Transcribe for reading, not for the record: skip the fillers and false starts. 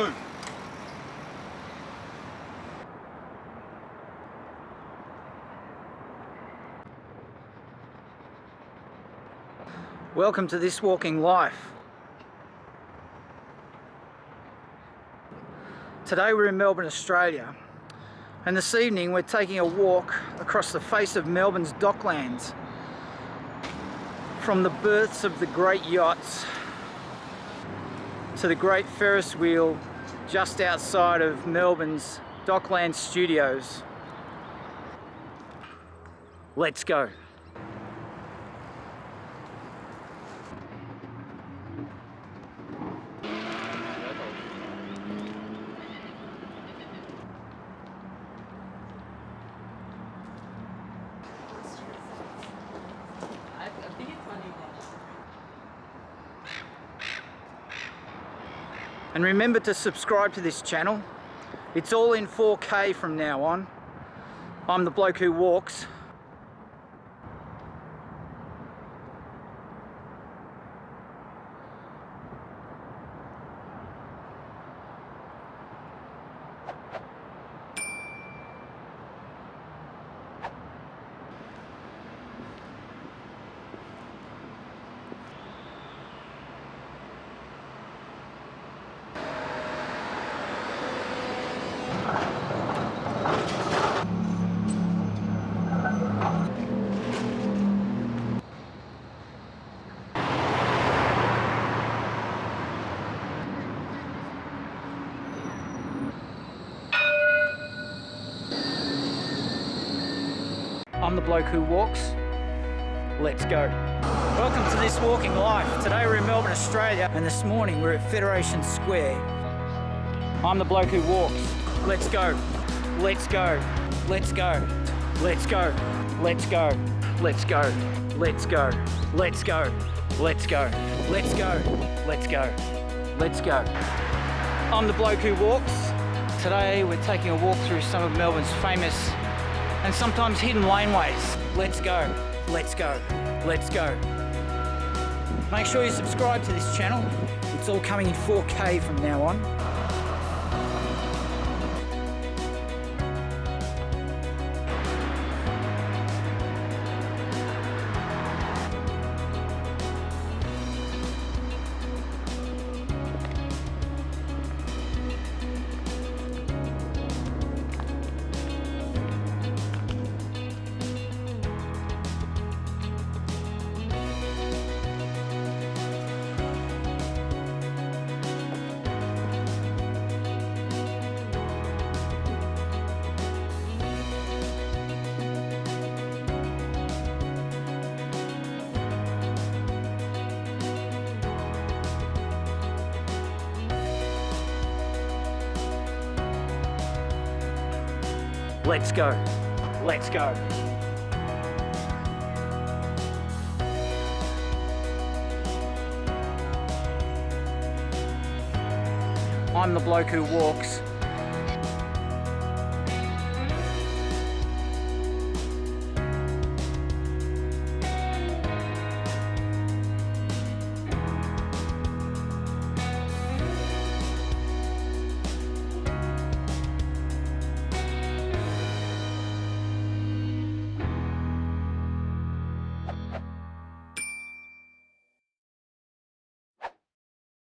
Boom. Welcome to This Walking Life. Today we're in Melbourne, Australia, and this evening we're taking a walk across the face of Melbourne's Docklands, from the berths of the great yachts to the great Ferris wheel just outside of Melbourne's Docklands studios. Let's go. And remember to subscribe to this channel. It's all in 4K from now on. I'm the bloke who walks. I'm the bloke who walks. Let's go. Welcome to This Walking Life. Today we're in Melbourne, Australia, and this morning we're at Federation Square. I'm the bloke who walks. Let's go. Let's go. Let's go. Let's go. Let's go. Let's go. Let's go. Let's go. Let's go. Let's go. Let's go. Let's go. I'm the bloke who walks. Today we're taking a walk through some of Melbourne's famous and sometimes hidden laneways. Let's go, let's go, let's go. Make sure you subscribe to this channel. It's all coming in 4K from now on. Let's go. Let's go. I'm the bloke who walks.